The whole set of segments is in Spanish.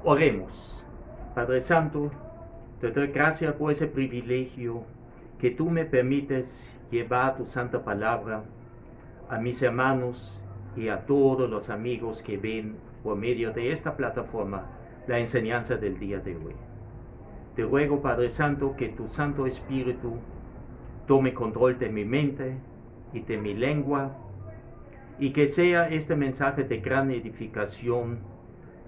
Oremos. Padre Santo, te doy gracias por ese privilegio que tú me permites llevar tu santa palabra a mis hermanos y a todos los amigos que ven por medio de esta plataforma la enseñanza del día de hoy. Te ruego, Padre Santo, que tu Santo Espíritu tome control de mi mente y de mi lengua, y que sea este mensaje de gran edificación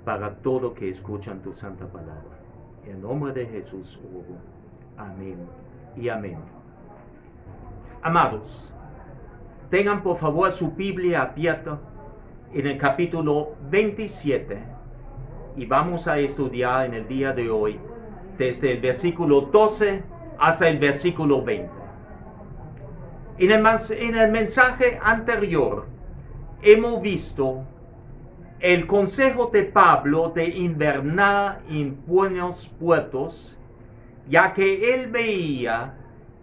para todos que escuchan tu santa palabra. En nombre de Jesús oro. Amén y amén. Amados, tengan por favor su Biblia abierta en el capítulo 27 y vamos a estudiar en el día de hoy desde el versículo 12 hasta el versículo 20. En el mensaje anterior hemos visto el consejo de Pablo de invernar en buenos puertos, ya que él veía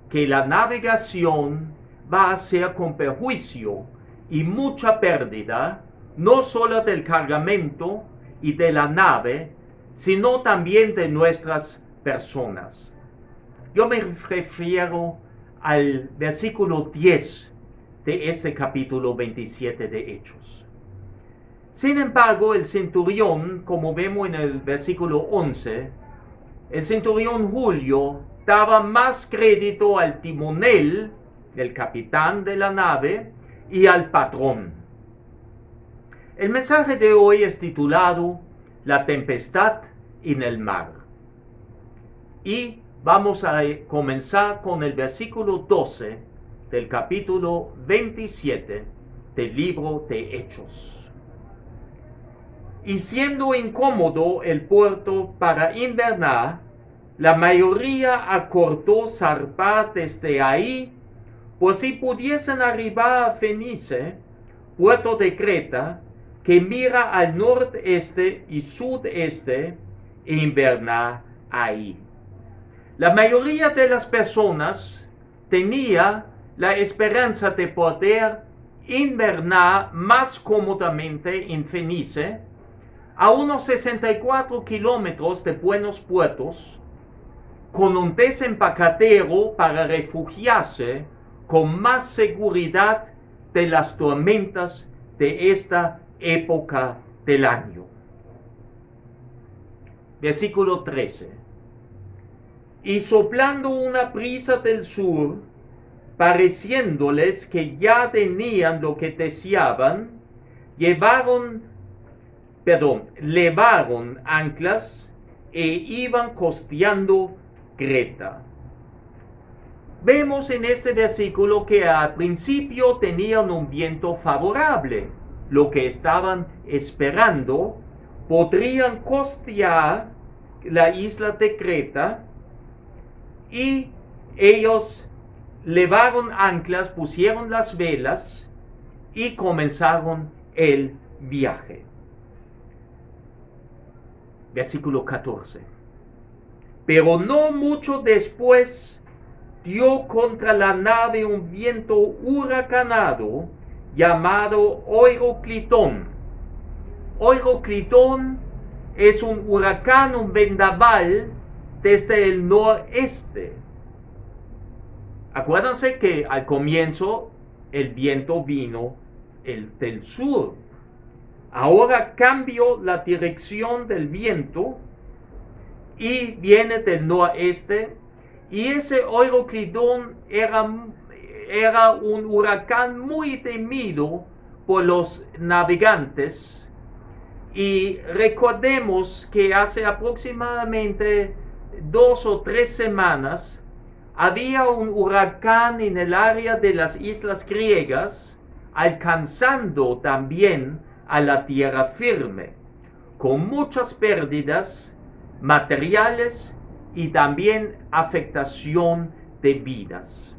que la navegación va a ser con perjuicio y mucha pérdida, no solo del cargamento y de la nave, sino también de nuestras personas. Yo me refiero al versículo 10 de este capítulo 27 de Hechos. Sin embargo, el centurión, como vemos en el versículo 11, el centurión Julio daba más crédito al timonel, el capitán de la nave, y al patrón. El mensaje de hoy es titulado La tempestad en el mar. Y vamos a comenzar con el versículo 12 del capítulo 27 del libro de Hechos. Y siendo incómodo el puerto para invernar, la mayoría acordó zarpar desde ahí, pues si pudiesen arribar a Fenice, puerto de Creta, que mira al nordeste y sudeste, e invernar ahí. La mayoría de las personas tenía la esperanza de poder invernar más cómodamente en Fenice, a unos 64 kilómetros de buenos puertos, con un desempacadero para refugiarse con más seguridad de las tormentas de esta época del año. Versículo 13. Y soplando una brisa del sur, pareciéndoles que ya tenían lo que deseaban, levaron anclas e iban costeando Creta. Vemos en este versículo que al principio tenían un viento favorable, lo que estaban esperando. Podrían costear la isla de Creta y ellos levaron anclas, pusieron las velas y comenzaron el viaje. Versículo 14. Pero no mucho después dio contra la nave un viento huracanado llamado Euroclitón. Euroclitón es un huracán, un vendaval desde el noreste. Acuérdense que al comienzo el viento vino del sur. Ahora cambió la dirección del viento y viene del noreste. Y ese Euroclitón era un huracán muy temido por los navegantes. Y recordemos que hace aproximadamente 2 o 3 semanas había un huracán en el área de las islas griegas, alcanzando también a la tierra firme, con muchas pérdidas materiales y también afectación de vidas.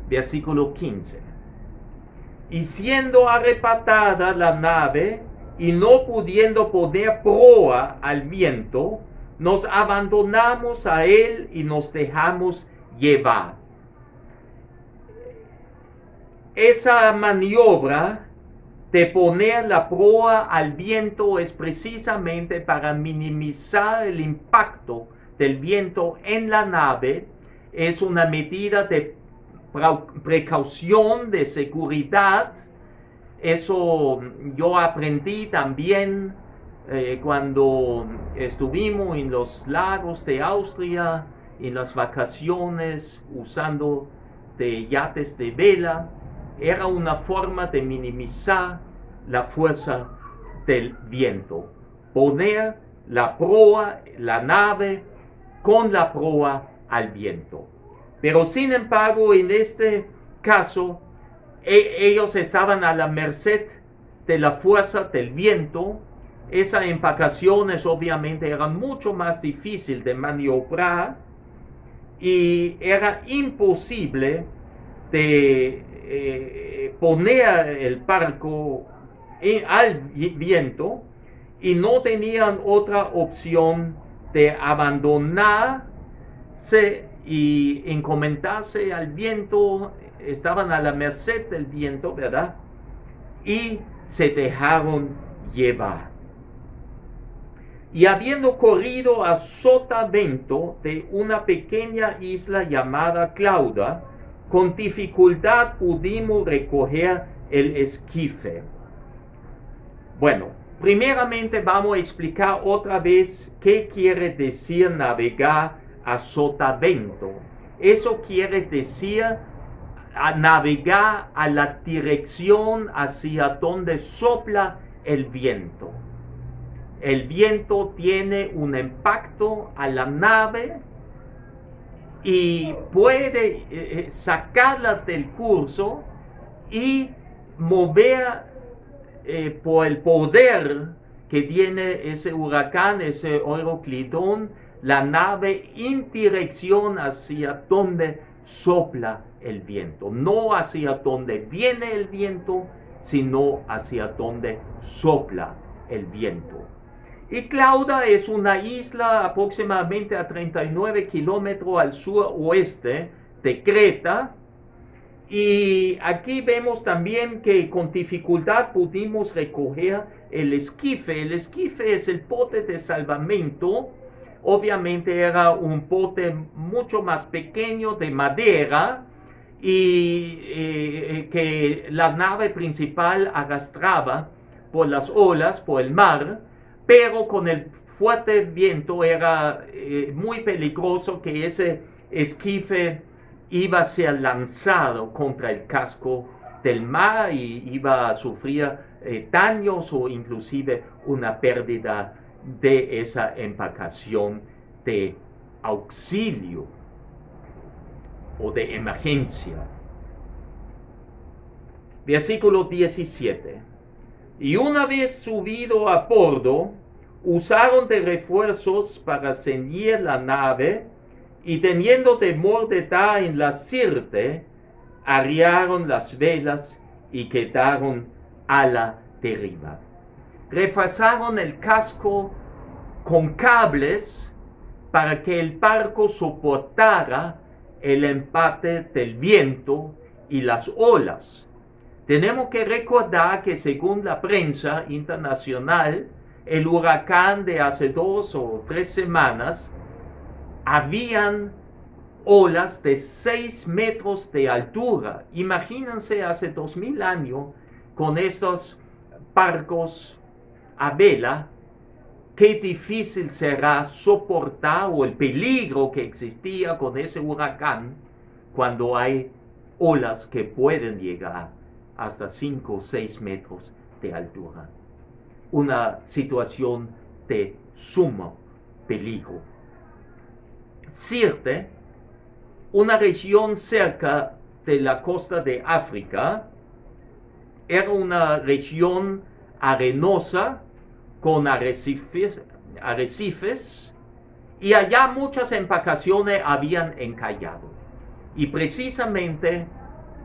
Versículo 15. Y siendo arrebatada la nave y no pudiendo poner proa al viento, nos abandonamos a él y nos dejamos llevar. Esa maniobra de poner la proa al viento es precisamente para minimizar el impacto del viento en la nave. Es una medida de precaución, de seguridad. Eso yo aprendí también cuando estuvimos en los lagos de Austria, en las vacaciones, usando de yates de vela. Era una forma de minimizar la fuerza del viento. Poner la proa, la nave, con la proa al viento. Pero sin embargo, en este caso, ellos estaban a la merced de la fuerza del viento esas embarcaciones obviamente eran mucho más difíciles de maniobrar y era imposible de poner el barco al viento y no tenían otra opción de abandonarse y encomendarse al viento. Estaban a la merced del viento, ¿verdad? Y se dejaron llevar. Y habiendo corrido a sotavento de una pequeña isla llamada Clauda, con dificultad pudimos recoger el esquife. Bueno, primeramente vamos a explicar otra vez qué quiere decir navegar a sotavento. Eso quiere decir a navegar a la dirección hacia donde sopla el viento. El viento tiene un impacto a la nave y puede sacarla del curso y mover por el poder que tiene ese huracán, ese Euroclydon, la nave en dirección hacia donde sopla el viento. No hacia donde viene el viento, sino hacia donde sopla el viento. Y Clauda es una isla aproximadamente a 39 kilómetros al suroeste de Creta. Y aquí vemos también que con dificultad pudimos recoger el esquife. El esquife es el bote de salvamento. Obviamente era un bote mucho más pequeño de madera y que la nave principal arrastraba por las olas, por el mar, pero con el fuerte viento era muy peligroso que ese esquife iba a ser lanzado contra el casco del mar y iba a sufrir daños o inclusive una pérdida de esa embarcación de auxilio o de emergencia. Versículo 17. Y una vez subido a bordo, usaron de refuerzos para ceñir la nave, y teniendo temor de dar en la sirte, arriaron las velas y quedaron a la deriva. Reforzaron el casco con cables para que el barco soportara el embate del viento y las olas. Tenemos que recordar que según la prensa internacional, el huracán de hace 2 o 3 semanas, habían olas de 6 metros de altura. Imagínense hace 2000 años con estos barcos a vela, qué difícil será soportar o el peligro que existía con ese huracán cuando hay olas que pueden llegar hasta 5 o 6 metros de altura. Una situación de sumo peligro. Sirte, una región cerca de la costa de África, era una región arenosa con arrecifes y allá muchas embarcaciones habían encallado. Y precisamente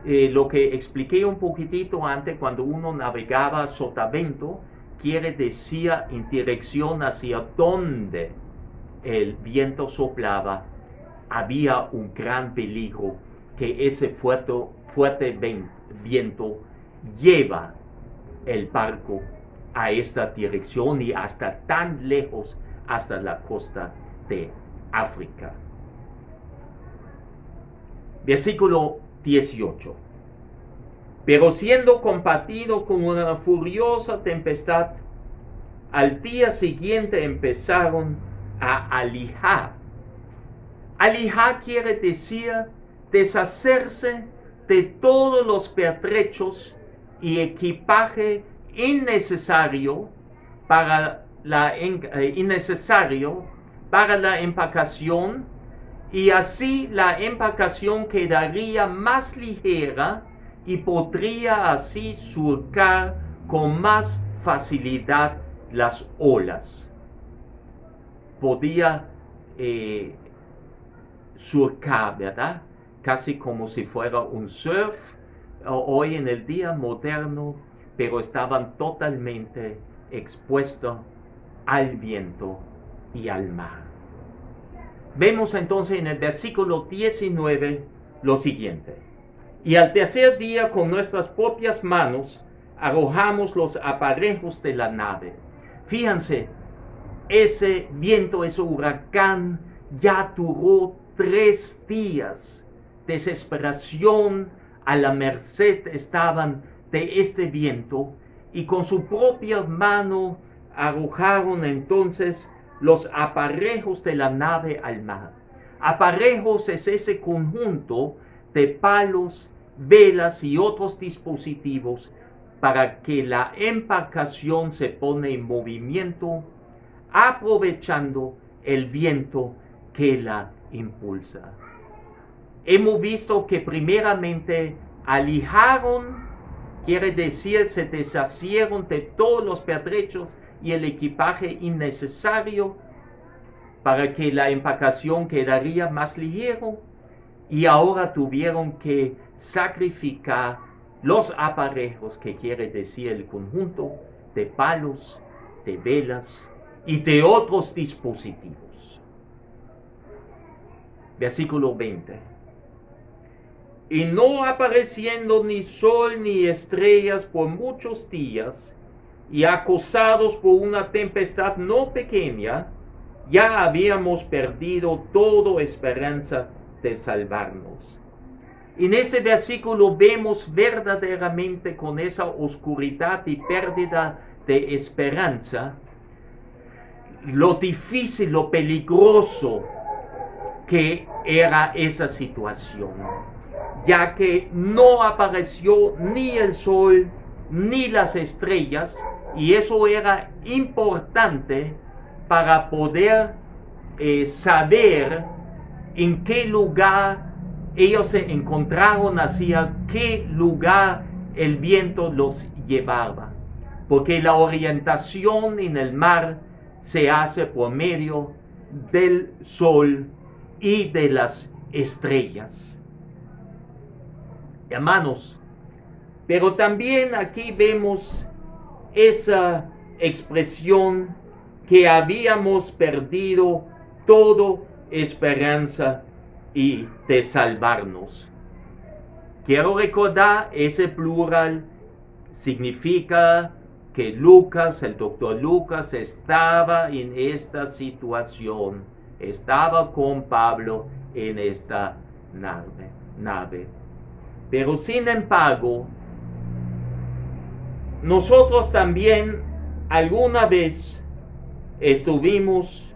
lo que expliqué un poquitito antes, cuando uno navegaba sotavento, quiere decir en dirección hacia donde el viento soplaba, había un gran peligro que ese fuerte viento lleva el barco a esta dirección y hasta tan lejos, hasta la costa de África. Versículo 18. Pero siendo combatidos con una furiosa tempestad, al día siguiente empezaron a alijar. Alijar quiere decir deshacerse de todos los pertrechos y equipaje innecesario para la embarcación, y así la embarcación quedaría más ligera y podría así surcar con más facilidad las olas. Podía surcar, ¿verdad? Casi como si fuera un surf hoy en el día moderno, pero estaban totalmente expuestos al viento y al mar. Vemos entonces en el versículo 19 lo siguiente: y al tercer día con nuestras propias manos arrojamos los aparejos de la nave. Fíjense, ese viento, ese huracán ya duró 3 días. Desesperación, a la merced estaban de este viento, y con su propia mano arrojaron entonces los aparejos de la nave al mar. Aparejos es ese conjunto de palos, velas y otros dispositivos para que la embarcación se pone en movimiento, aprovechando el viento que la impulsa. Hemos visto que primeramente alijaron, quiere decir se deshacieron de todos los pertrechos y el equipaje innecesario para que la embarcación quedaría más ligero, y ahora tuvieron que sacrificar los aparejos, que quiere decir el conjunto de palos, de velas y de otros dispositivos. Versículo 20. Y no apareciendo ni sol ni estrellas por muchos días, y acosados por una tempestad no pequeña, ya habíamos perdido toda esperanza de salvarnos. En este versículo vemos verdaderamente, con esa oscuridad y pérdida de esperanza, lo difícil, lo peligroso que era esa situación, ya que no apareció ni el sol ni las estrellas, y eso era importante para poder saber en qué lugar ellos se encontraron, hacia qué lugar el viento los llevaba, porque la orientación en el mar se hace por medio del sol y de las estrellas. Hermanos, pero también aquí vemos esa expresión que habíamos perdido toda esperanza y de salvarnos. Quiero recordar, ese plural significa que Lucas, el doctor Lucas, estaba en esta situación, estaba con Pablo en esta nave. Pero sin embargo, nosotros también alguna vez estuvimos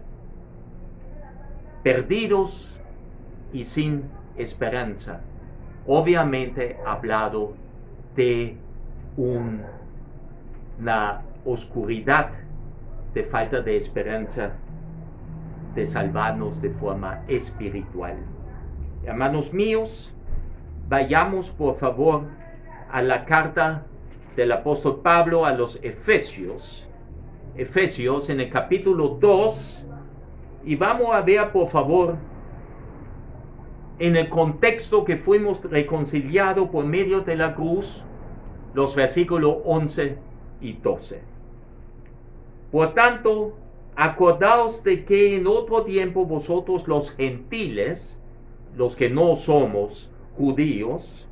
perdidos y sin esperanza. Obviamente hablado de una oscuridad, de falta de esperanza de salvarnos de forma espiritual. Hermanos míos, vayamos por favor a la carta del apóstol Pablo a los Efesios en el capítulo 2, y vamos a ver por favor, en el contexto que fuimos reconciliados por medio de la cruz, los versículos 11 y 12. Por tanto, acordaos de que en otro tiempo vosotros los gentiles, los que no somos judíos,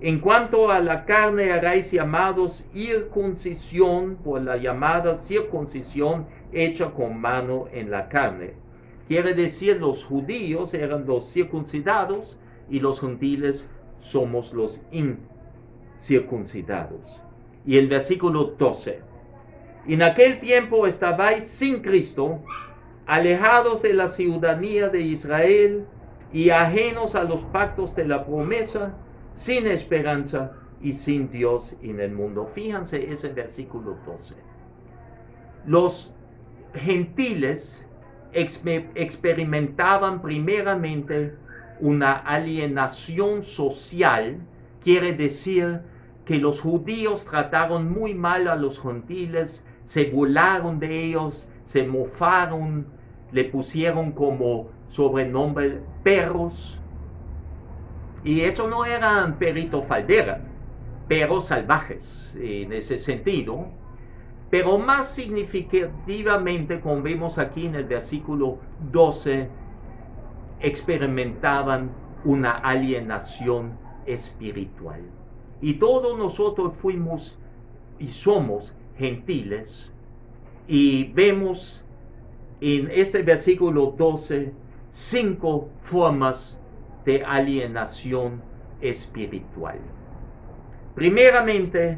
en cuanto a la carne erais llamados circuncisión por la llamada circuncisión hecha con mano en la carne. Quiere decir, los judíos eran los circuncidados y los gentiles somos los incircuncidados. Y el versículo 12. En aquel tiempo estabais sin Cristo, alejados de la ciudadanía de Israel y ajenos a los pactos de la promesa, sin esperanza y sin Dios en el mundo. Fíjense ese versículo 12. Los gentiles experimentaban primeramente una alienación social. Quiere decir que los judíos trataron muy mal a los gentiles, se burlaron de ellos, se mofaron, le pusieron como sobrenombre perros. Y eso no eran perritos falderas, perros salvajes en ese sentido. Pero más significativamente, como vemos aquí en el versículo 12, experimentaban una alienación espiritual. Y todos nosotros fuimos y somos gentiles. Y vemos en este versículo 12 5 formas de alienación espiritual. Primeramente,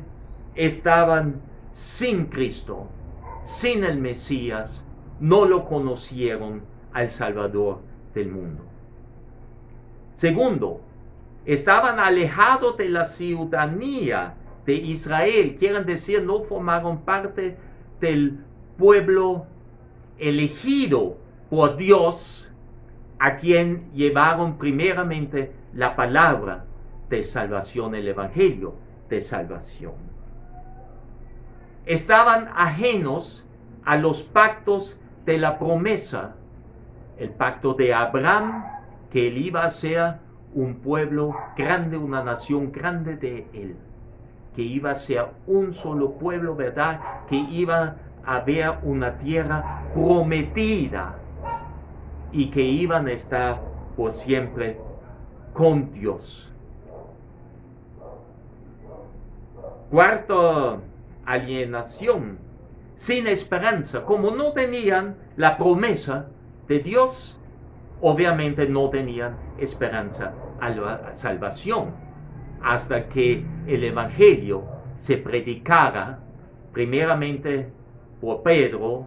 estaban sin Cristo, sin el Mesías, no lo conocieron al Salvador del mundo. Segundo, estaban alejados de la ciudadanía de Israel, quieren decir, no formaron parte del pueblo elegido por Dios, a quien llevaron primeramente la palabra de salvación, el evangelio de salvación. Estaban ajenos a los pactos de la promesa, el pacto de Abraham, que él iba a ser un pueblo grande, una nación grande de él, que iba a ser un solo pueblo, ¿verdad? Que iba a haber una tierra prometida y que iban a estar por siempre con Dios. Cuarta alienación, sin esperanza. Como no tenían la promesa de Dios, obviamente no tenían esperanza a la salvación, hasta que el evangelio se predicara primeramente por Pedro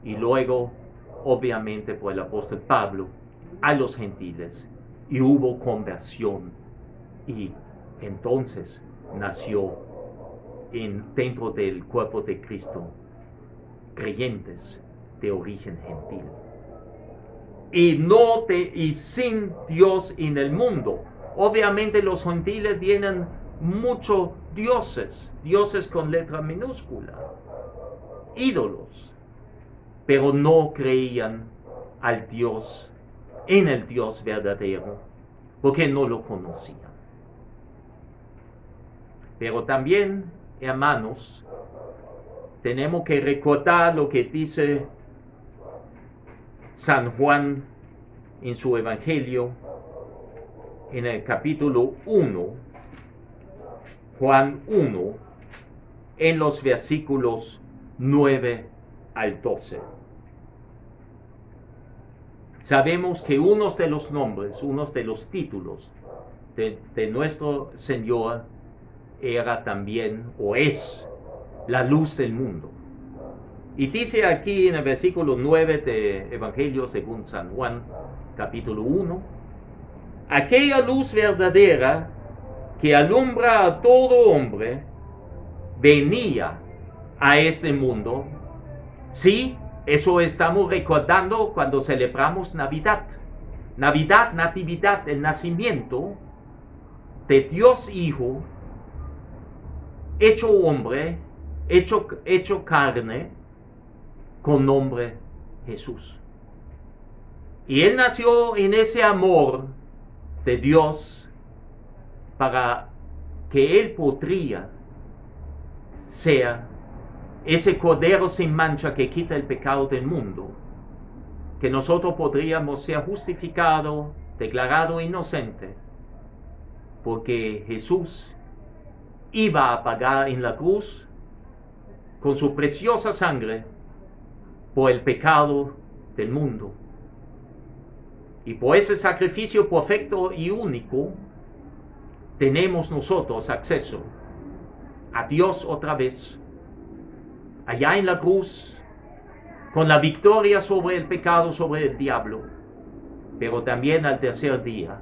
y luego obviamente por el apóstol Pablo a los gentiles, y hubo conversión, y entonces nació dentro del cuerpo de Cristo creyentes de origen gentil. Y sin Dios en el mundo. Obviamente los gentiles tienen muchos dioses, dioses con letra minúscula, ídolos, pero no creían al Dios, en el Dios verdadero, porque no lo conocían. Pero también, hermanos, tenemos que recordar lo que dice San Juan en su Evangelio, en el capítulo 1, Juan 1, en los versículos 9 al 12. Sabemos que unos de los nombres, unos de los títulos de nuestro Señor era también, o es, la luz del mundo. Y dice aquí en el versículo 9 de Evangelio según San Juan, capítulo 1, aquella luz verdadera que alumbra a todo hombre venía a este mundo. Sí, eso estamos recordando cuando celebramos Navidad. Navidad, natividad, el nacimiento de Dios Hijo, hecho hombre, hecho carne, con nombre Jesús. Y Él nació en ese amor de Dios para que Él podría ser ese cordero sin mancha que quita el pecado del mundo, que nosotros podríamos ser justificados, declarados inocentes, porque Jesús iba a pagar en la cruz con su preciosa sangre por el pecado del mundo. Y por ese sacrificio perfecto y único, tenemos nosotros acceso a Dios otra vez, allá en la cruz, con la victoria sobre el pecado, sobre el diablo. Pero también al tercer día,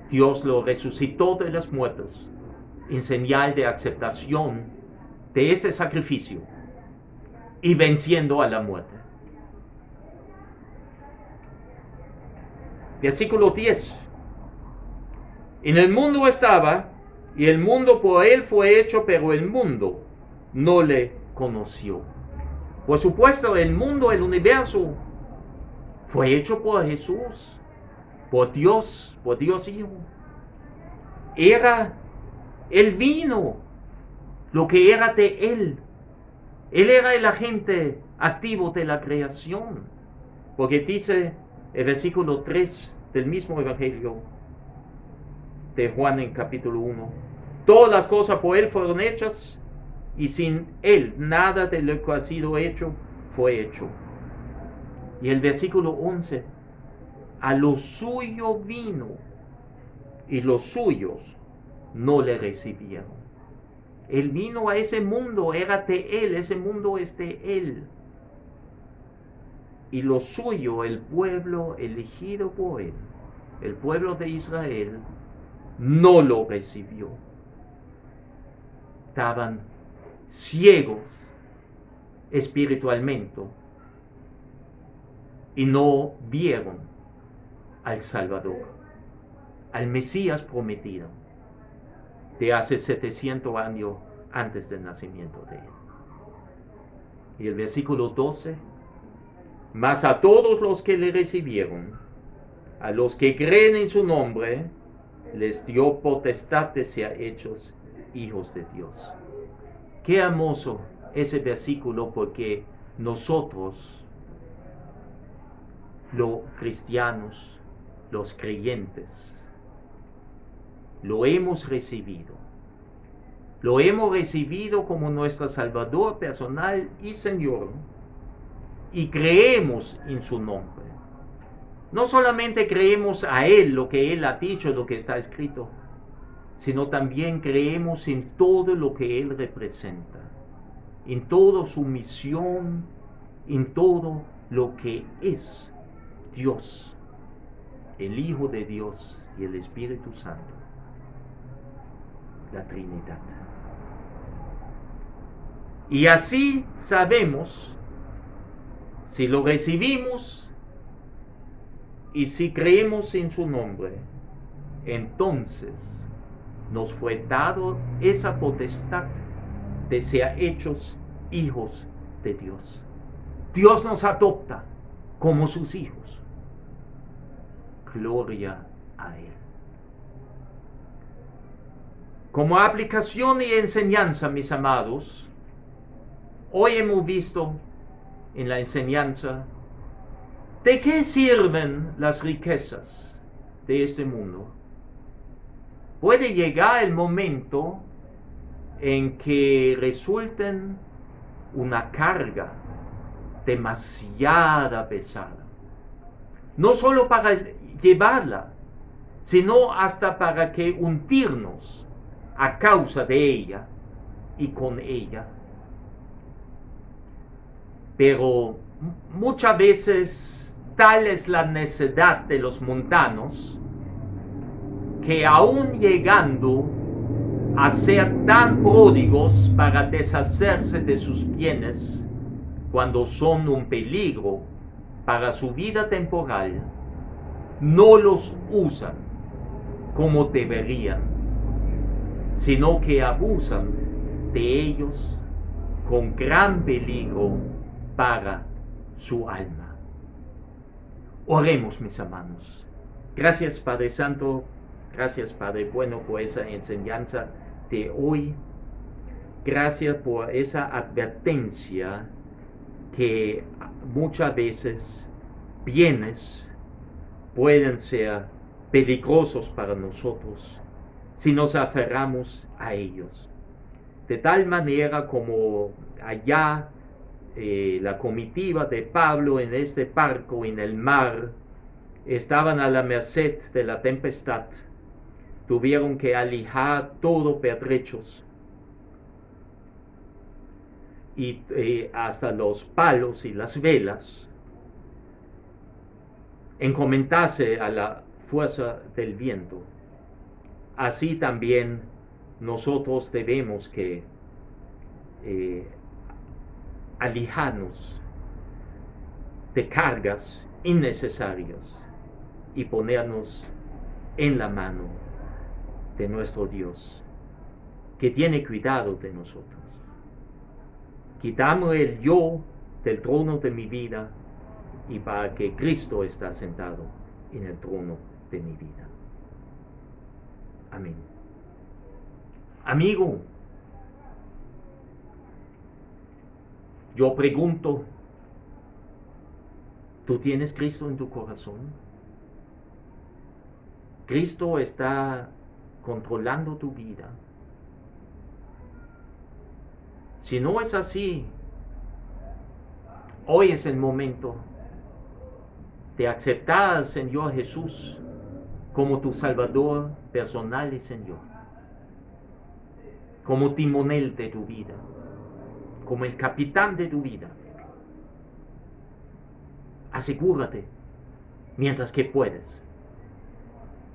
Dios lo resucitó de los muertos, en señal de aceptación de este sacrificio y venciendo a la muerte. Versículo 10. En el mundo estaba, y el mundo por él fue hecho, pero el mundo no le conoció. Por supuesto, el mundo, el universo, fue hecho por Jesús, por Dios Hijo. Él vino, lo que era de Él. Él era el agente activo de la creación. Porque dice el versículo 3 del mismo Evangelio de Juan en capítulo 1. Todas las cosas por Él fueron hechas, y sin Él nada de lo que ha sido hecho fue hecho. Y el versículo 11. A lo suyo vino, y los suyos no le recibieron. Él vino a ese mundo, era de Él, ese mundo es de Él. Y lo suyo, el pueblo elegido por Él, el pueblo de Israel, no lo recibió. Estaban ciegos espiritualmente y no vieron al Salvador, al Mesías prometido de hace 700 años antes del nacimiento de Él. Y el versículo 12, mas a todos los que le recibieron, a los que creen en su nombre, les dio potestad de ser hechos hijos de Dios. Qué hermoso ese versículo, porque nosotros, los cristianos, los creyentes, lo hemos recibido. Lo hemos recibido como nuestro Salvador personal y Señor, y creemos en su nombre. No solamente creemos a Él, lo que Él ha dicho, lo que está escrito, sino también creemos en todo lo que Él representa, en toda su misión, en todo lo que es Dios, el Hijo de Dios y el Espíritu Santo, la Trinidad. Y así sabemos, si lo recibimos y si creemos en su nombre, entonces nos fue dado esa potestad de ser hechos hijos de Dios. Dios nos adopta como sus hijos. Gloria a Él. Como aplicación y enseñanza, mis amados, hoy hemos visto en la enseñanza de qué sirven las riquezas de este mundo. Puede llegar el momento en que resulten una carga demasiado pesada, no solo para llevarla, sino hasta para que hundirnos a causa de ella y con ella. Pero muchas veces tal es la necedad de los mundanos, que aún llegando a ser tan pródigos para deshacerse de sus bienes cuando son un peligro para su vida temporal, no los usan como deberían, sino que abusan de ellos con gran peligro para su alma. Oremos, mis hermanos. Gracias, Padre Santo. Gracias, Padre bueno, por esa enseñanza de hoy. Gracias por esa advertencia que muchas veces bienes pueden ser peligrosos para nosotros si nos aferramos a ellos. De tal manera como allá la comitiva de Pablo en este barco en el mar estaban a la merced de la tempestad. Tuvieron que alijar todo pertrechos y hasta los palos y las velas, encomendarse a la fuerza del viento. Así también nosotros debemos que alijarnos de cargas innecesarias y ponernos en la mano de nuestro Dios, que tiene cuidado de nosotros. Quitamos el yo del trono de mi vida y para que Cristo está sentado en el trono de mi vida. Amén. Amigo, yo pregunto, ¿tú tienes Cristo en tu corazón? ¿Cristo está controlando tu vida? Si no es así, hoy es el momento de aceptar al Señor Jesús como tu Salvador personal y Señor, como timonel de tu vida, como el capitán de tu vida. Asegúrate mientras que puedes.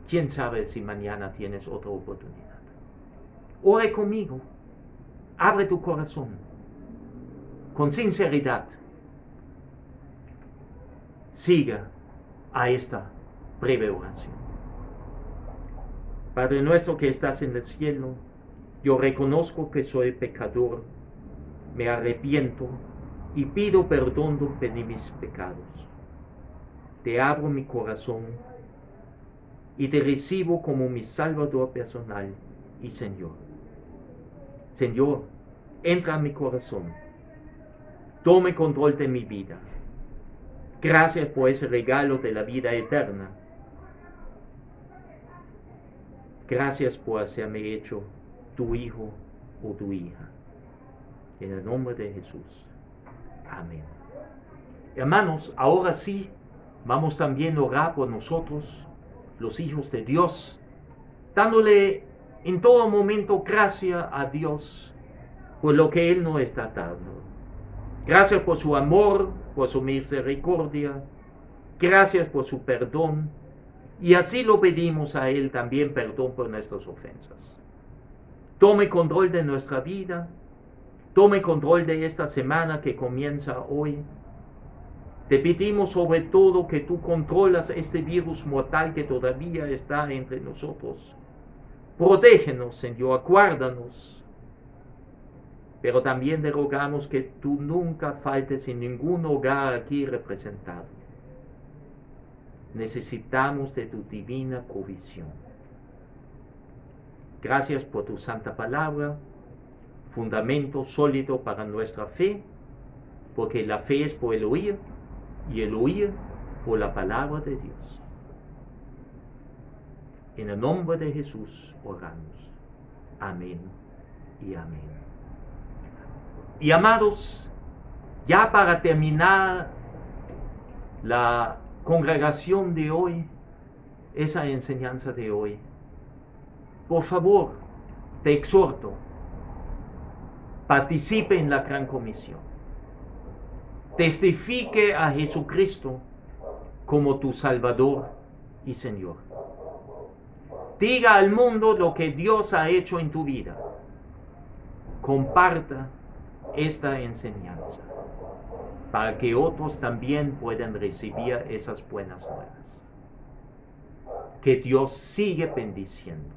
¿Quién sabe si mañana tienes otra oportunidad? Ore conmigo. Abre tu corazón con sinceridad. Siga a esta breve oración. Padre nuestro que estás en el cielo, yo reconozco que soy pecador, me arrepiento y pido perdón de mis pecados. Te abro mi corazón y te recibo como mi Salvador personal y Señor. Señor, entra en mi corazón, tome control de mi vida. Gracias por ese regalo de la vida eterna. Gracias por haberme hecho tu hijo o tu hija. En el nombre de Jesús. Amén. Hermanos, ahora sí, vamos también a orar por nosotros, los hijos de Dios, dándole en todo momento gracias a Dios por lo que Él nos está dando. Gracias por su amor, por su misericordia. Gracias por su perdón. Y así lo pedimos a Él también perdón por nuestras ofensas. Tome control de nuestra vida. Tome control de esta semana que comienza hoy. Te pedimos sobre todo que tú controlas este virus mortal que todavía está entre nosotros. Protégenos, Señor, acuérdanos. Pero también te rogamos que tú nunca faltes en ningún hogar aquí representado. Necesitamos de tu divina provisión. Gracias por tu santa palabra, fundamento sólido para nuestra fe, porque la fe es por el oír y el oír por la palabra de Dios. En el nombre de Jesús oramos. Amén y amén. Y amados, ya para terminar la congregación de hoy, esa enseñanza de hoy, por favor, te exhorto, participe en la gran comisión. Testifique a Jesucristo como tu Salvador y Señor. Diga al mundo lo que Dios ha hecho en tu vida. Comparta esta enseñanza para que otros también puedan recibir esas buenas nuevas. Que Dios siga bendiciendo